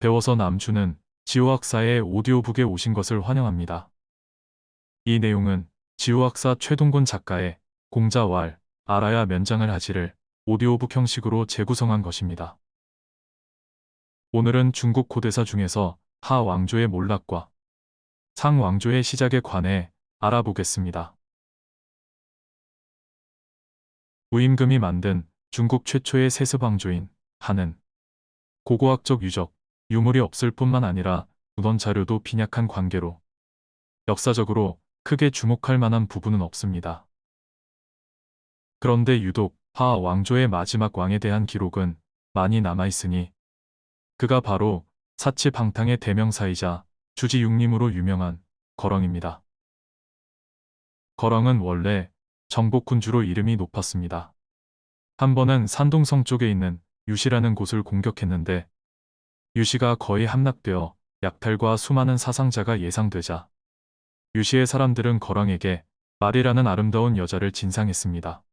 배워서 남주는 지호학사의 오디오북에 오신 것을 환영합니다. 이 내용은 지호학사 최동곤 작가의 공자왈 알아야 면장을 하지를 오디오북 형식으로 재구성한 것입니다. 오늘은 중국 고대사 중에서 하 왕조의 몰락과 상 왕조의 시작에 관해 알아보겠습니다. 우임금이 만든 중국 최초의 세습왕조인 하는 고고학적 유적, 유물이 없을 뿐만 아니라 문헌 자료도 빈약한 관계로 역사적으로 크게 주목할 만한 부분은 없습니다. 그런데 유독 하 왕조의 마지막 왕에 대한 기록은 많이 남아있으니 그가 바로 사치방탕의 대명사이자 주지육림으로 유명한 거렁입니다. 거렁은 원래 정복군주로 이름이 높았습니다. 한 번은 산동성 쪽에 있는 유시라는 곳을 공격했는데 유시가 거의 함락되어 약탈과 수많은 사상자가 예상되자 유시의 사람들은 거렁에게 말이라는 아름다운 여자를 진상했습니다.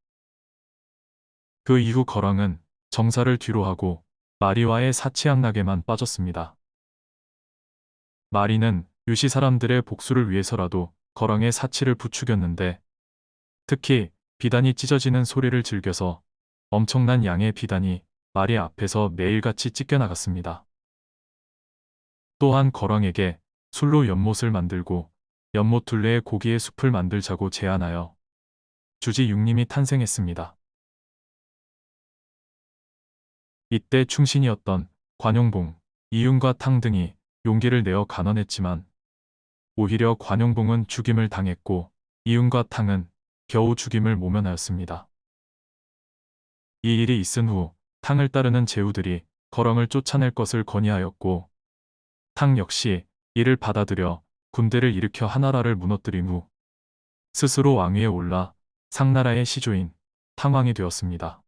그 이후 거렁은 정사를 뒤로하고 마리와의 사치양락에만 빠졌습니다. 마리는 유시 사람들의 복수를 위해서라도 거렁의 사치를 부추겼는데 특히 비단이 찢어지는 소리를 즐겨서 엄청난 양의 비단이 마리 앞에서 매일같이 찢겨나갔습니다. 또한 거렁에게 술로 연못을 만들고 연못 둘레에 고기의 숲을 만들자고 제안하여 주지육림이 탄생했습니다. 이때 충신이었던 관용봉, 이윤과 탕 등이 용기를 내어 간언했지만 오히려 관용봉은 죽임을 당했고 이윤과 탕은 겨우 죽임을 모면하였습니다. 이 일이 있은 후 탕을 따르는 제후들이 거렁을 쫓아낼 것을 건의하였고 탕 역시 이를 받아들여 군대를 일으켜 하나라를 무너뜨린 후 스스로 왕위에 올라 상나라의 시조인 탕왕이 되었습니다.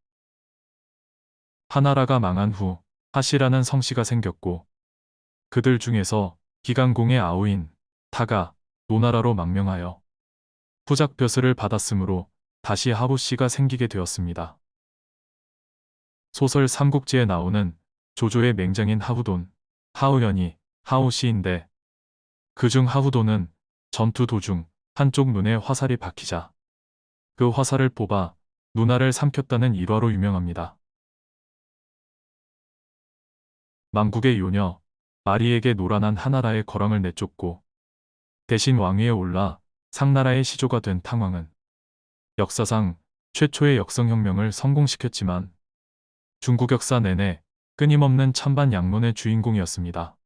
하나라가 망한 후 하시라는 성씨가 생겼고 그들 중에서 기간공의 아우인 타가 노나라로 망명하여 후작벼슬을 받았으므로 다시 하부씨가 생기게 되었습니다. 소설 삼국지에 나오는 조조의 맹장인 하후돈, 하우연이 하우씨인데 그중 하후돈은 전투 도중 한쪽 눈에 화살이 박히자 그 화살을 뽑아 누나를 삼켰다는 일화로 유명합니다. 망국의 요녀 마리에게 노란한 하나라의 거렁을 내쫓고 대신 왕위에 올라 상나라의 시조가 된 탕왕은 역사상 최초의 역성혁명을 성공시켰지만 중국 역사 내내 끊임없는 찬반양론의 주인공이었습니다.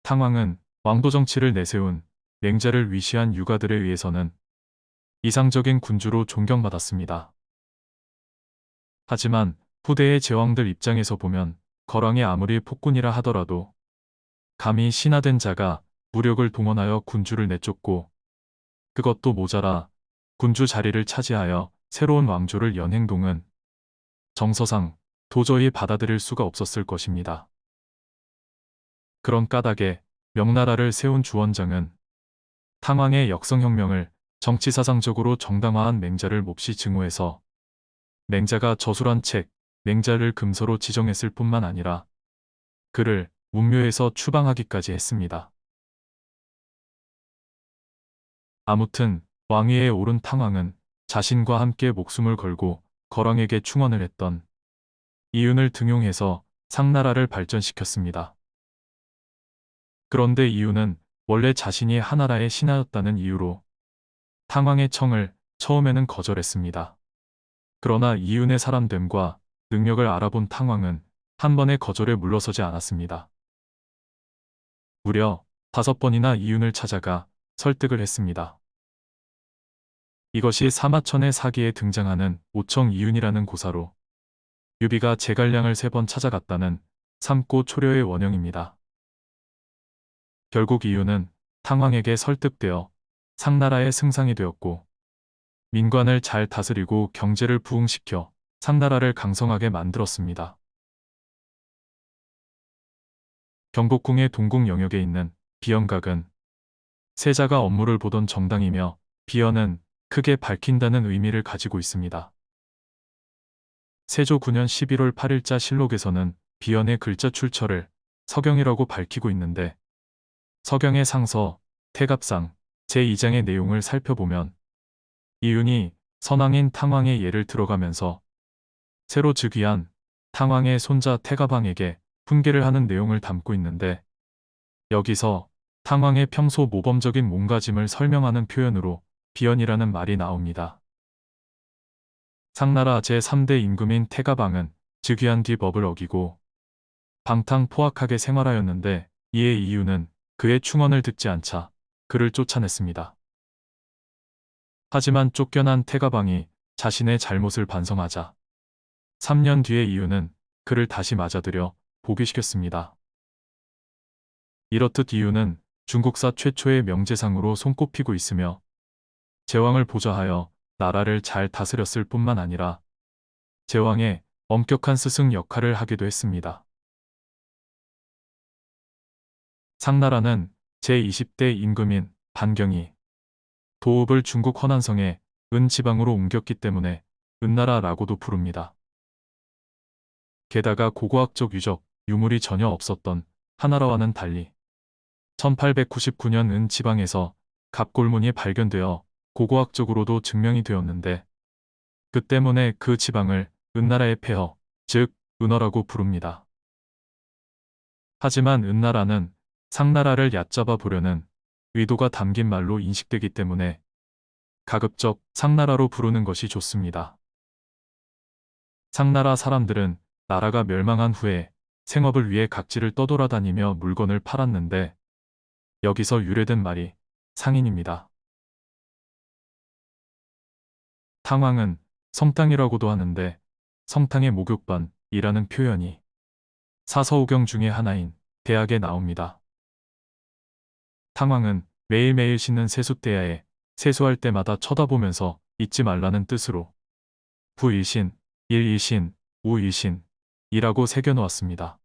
탕왕은 왕도 정치를 내세운 맹자를 위시한 유가들에 의해서는 이상적인 군주로 존경받았습니다. 하지만 후대의 제왕들 입장에서 보면 거렁이 아무리 폭군이라 하더라도 감히 신하된 자가 무력을 동원하여 군주를 내쫓고 그것도 모자라 군주 자리를 차지하여 새로운 왕조를 연 행동은 정서상 도저히 받아들일 수가 없었을 것입니다. 그런 까닭에 명나라를 세운 주원장은 탕왕의 역성혁명을 정치사상적으로 정당화한 맹자를 몹시 증오해서 맹자가 저술한 책 맹자를 금서로 지정했을 뿐만 아니라 그를 문묘에서 추방하기까지 했습니다. 아무튼 왕위에 오른 탕왕은 자신과 함께 목숨을 걸고 거렁에게 충언을 했던 이윤을 등용해서 상나라를 발전시켰습니다. 그런데 이윤은 원래 자신이 하나라의 신하였다는 이유로 탕왕의 청을 처음에는 거절했습니다. 그러나 이윤의 사람됨과 능력을 알아본 탕왕은 한 번의 거절에 물러서지 않았습니다. 무려 5번이나 이윤을 찾아가 설득을 했습니다. 이것이 사마천의 사기에 등장하는 오청 이윤이라는 고사로 유비가 제갈량을 3번 찾아갔다는 삼고 초려의 원형입니다. 결국 이윤은 탕왕에게 설득되어 상나라의 승상이 되었고 민관을 잘 다스리고 경제를 부흥시켜 상나라를 강성하게 만들었습니다. 경복궁의 동궁 영역에 있는 비연각은 세자가 업무를 보던 정당이며 비연은 크게 밝힌다는 의미를 가지고 있습니다. 세조 9년 11월 8일자 실록에서는 비연의 글자 출처를 서경이라고 밝히고 있는데 서경의 상서 태갑상 제2장의 내용을 살펴보면 이윤이 선왕인 탕왕의 예를 들어가면서 새로 즉위한 탕왕의 손자 태가방에게 훈계를 하는 내용을 담고 있는데 여기서 탕왕의 평소 모범적인 몸가짐을 설명하는 표현으로 비연이라는 말이 나옵니다. 상나라 제3대 임금인 태가방은 즉위한 뒤 법을 어기고 방탕포악하게 생활하였는데 이에 이유는 그의 충언을 듣지 않자 그를 쫓아냈습니다. 하지만 쫓겨난 태가방이 자신의 잘못을 반성하자 3년 뒤에 이유는 그를 다시 맞아들여 복위시켰습니다. 이렇듯 이유는 중국사 최초의 명제상으로 손꼽히고 있으며 제왕을 보좌하여 나라를 잘 다스렸을 뿐만 아니라 제왕의 엄격한 스승 역할을 하기도 했습니다. 상나라는 제20대 임금인 반경이 도읍을 중국 허난성의 은지방으로 옮겼기 때문에 은나라라고도 부릅니다. 게다가 고고학적 유적, 유물이 전혀 없었던 하나라와는 달리 1899년 은지방에서 갑골문이 발견되어 고고학적으로도 증명이 되었는데 그 때문에 그 지방을 은나라의 폐허, 즉 은어라고 부릅니다. 하지만 은나라는 상나라를 얕잡아 보려는 의도가 담긴 말로 인식되기 때문에 가급적 상나라로 부르는 것이 좋습니다. 상나라 사람들은 나라가 멸망한 후에 생업을 위해 각지를 떠돌아다니며 물건을 팔았는데 여기서 유래된 말이 상인입니다. 탕왕은 성탕이라고도 하는데 성탕의 목욕반이라는 표현이 사서오경 중의 하나인 대학에 나옵니다. 탕왕은 매일매일 씻는 세숫대야에 세수할 때마다 쳐다보면서 잊지 말라는 뜻으로 부일신, 일일신, 우일신이라고 새겨놓았습니다.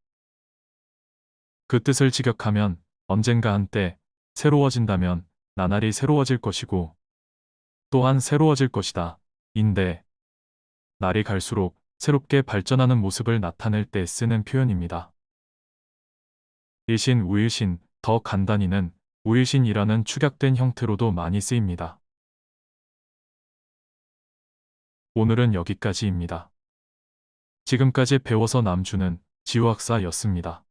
그 뜻을 직역하면 언젠가 한때 새로워진다면 나날이 새로워질 것이고 또한 새로워질 것이다. 인데 날이 갈수록 새롭게 발전하는 모습을 나타낼 때 쓰는 표현입니다. 일신, 우일신, 더 간단히는 우일신이라는 축약된 형태로도 많이 쓰입니다. 오늘은 여기까지입니다. 지금까지 배워서 남주는 지우학사였습니다.